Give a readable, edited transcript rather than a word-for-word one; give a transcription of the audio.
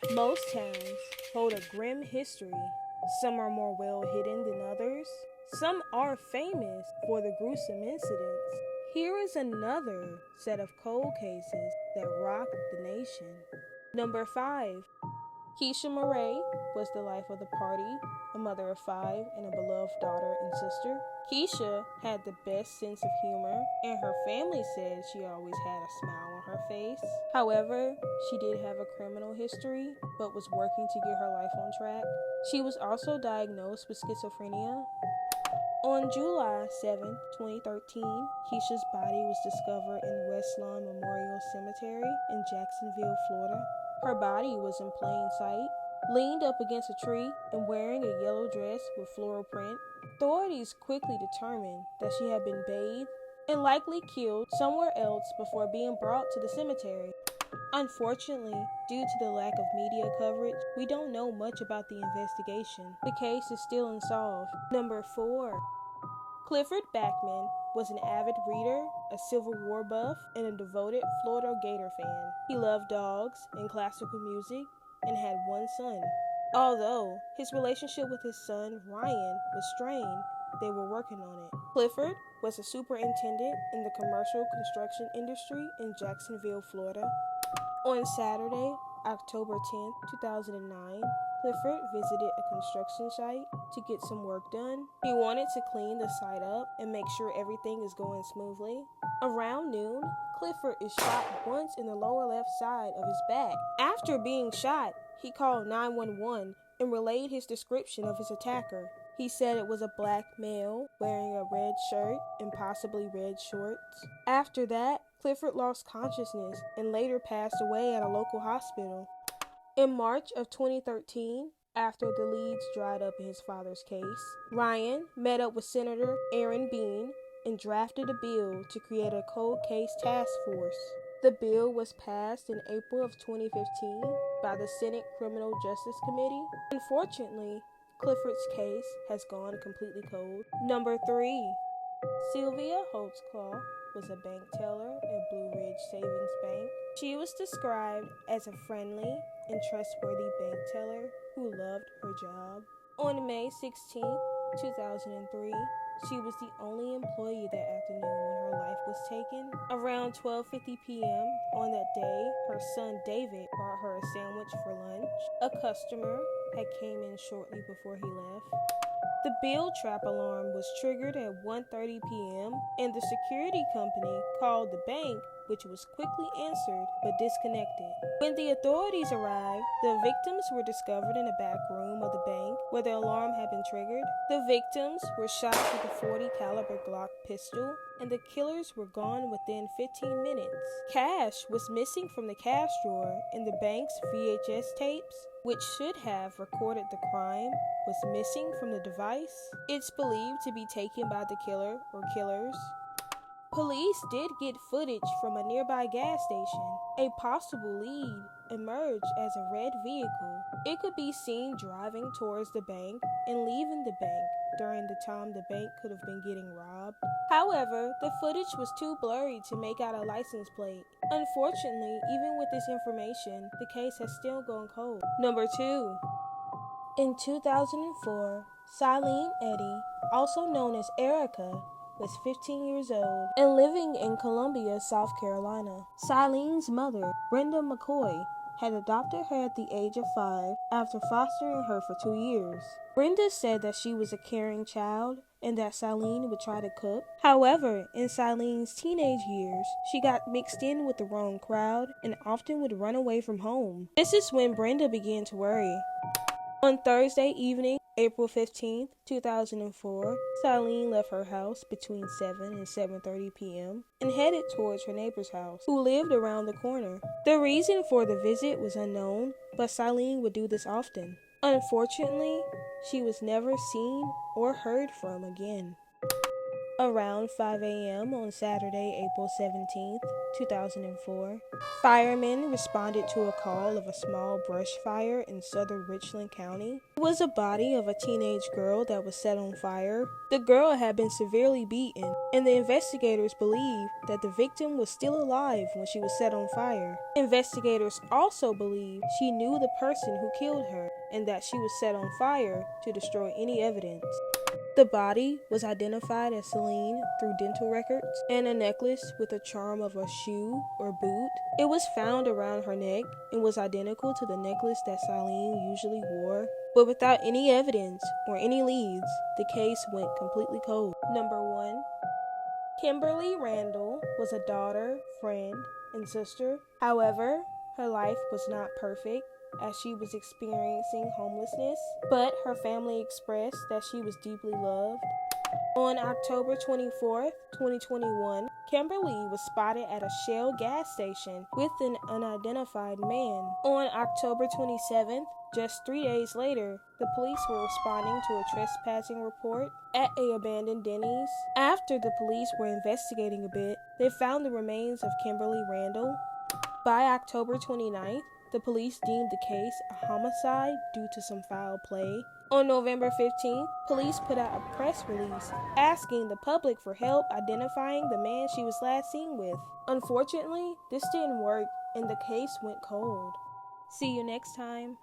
Most towns hold a grim history. Some are more well hidden than others. Some are famous for the gruesome incidents. Here is another set of cold cases that rocked the nation. Number 5. Keisha Murray was the life of the party, a mother of 5 and a beloved daughter and sister. Keisha had the best sense of humor, and her family said she always had a smile on her face. However, she did have a criminal history, but was working to get her life on track. She was also diagnosed with schizophrenia. On July 7, 2013, Keisha's body was discovered in West Lawn Memorial Cemetery in Jacksonville, Florida. Her body was in plain sight, leaned up against a tree and wearing a yellow dress with floral print. Authorities quickly determined that she had been bathed and likely killed somewhere else before being brought to the cemetery. Unfortunately, due to the lack of media coverage, we don't know much about the investigation. The case is still unsolved. Number 4. Clifford Backmaan was an avid reader, a Civil War buff, and a devoted Florida Gator fan. He loved dogs and classical music and had one son. Although his relationship with his son, Ryan, was strained, they were working on it. Clifford was a superintendent in the commercial construction industry in Jacksonville, Florida. On Saturday, October 10, 2009, Clifford visited a construction site to get some work done. He wanted to clean the site up and make sure everything is going smoothly. Around noon, Clifford is shot once in the lower left side of his back. After being shot, he called 911 and relayed his description of his attacker. He said it was a black male wearing a red shirt and possibly red shorts. After that, Clifford lost consciousness and later passed away at a local hospital. In March of 2013, after the leads dried up in his father's case, Ryan met up with Senator Aaron Bean and drafted a bill to create a cold case task force. The bill was passed in April of 2015 by the Senate Criminal Justice Committee. Unfortunately, Clifford's case has gone completely cold. Number 3. Sylvia Holtzclaw was a bank teller at Blue Ridge Savings Bank. She was described as a friendly and trustworthy bank teller who loved her job. On May 16, 2003, she was the only employee that afternoon when her life was taken. Around 12:50 p.m. on that day, her son David brought her a sandwich for lunch. A customer had came in shortly before he left. The bill trap alarm was triggered at 1:30 p.m. and the security company called the bank, which was quickly answered but disconnected. When the authorities arrived, the victims were discovered in a back room of the bank where the alarm had been triggered. The victims were shot with a .40 caliber Glock pistol, and the killers were gone within 15 minutes. Cash was missing from the cash drawer, and the bank's VHS tapes, which should have recorded the crime, was missing from the device. It's believed to be taken by the killer or killers. Police did get footage from a nearby gas station. A possible lead emerged as a red vehicle. It could be seen driving towards the bank and leaving the bank during the time the bank could have been getting robbed. However, the footage was too blurry to make out a license plate. Unfortunately, even with this information, the case has still gone cold. Number 2. In 2004, Silene Eddie, also known as Erica, was 15 years old and living in Columbia, South Carolina. Silene's mother, Brenda McCoy, had adopted her at the age of 5 after fostering her for 2 years. Brenda said that she was a caring child and that Silene would try to cook. However, in Silene's teenage years, she got mixed in with the wrong crowd and often would run away from home. This is when Brenda began to worry. On Thursday evening, April 15, 2004, Silene left her house between 7 and 7:30 p.m. and headed towards her neighbor's house, who lived around the corner. The reason for the visit was unknown, but Silene would do this often. Unfortunately, she was never seen or heard from again. Around 5 a.m. on Saturday, April 17th, 2004, firemen responded to a call of a small brush fire in southern Richland County. It was a body of a teenage girl that was set on fire. The girl had been severely beaten, and the investigators believe that the victim was still alive when she was set on fire. Investigators also believe she knew the person who killed her and that she was set on fire to destroy any evidence. The body was identified as Silene through dental records and a necklace with a charm of a shoe or boot. It was found around her neck and was identical to the necklace that Silene usually wore. But without any evidence or any leads, the case went completely cold. Number 1. Kimberly Randall was a daughter, friend, and sister. However, her life was not perfect, as she was experiencing homelessness, but her family expressed that she was deeply loved. On October 24th, 2021, Kimberly was spotted at a Shell gas station with an unidentified man. On October 27th, just 3 days later, the police were responding to a trespassing report at an abandoned Denny's. After the police were investigating a bit, they found the remains of Kimberly Randall. By October 29th, the police deemed the case a homicide due to some foul play. On November 15th, police put out a press release asking the public for help identifying the man she was last seen with. Unfortunately, this didn't work and the case went cold. See you next time.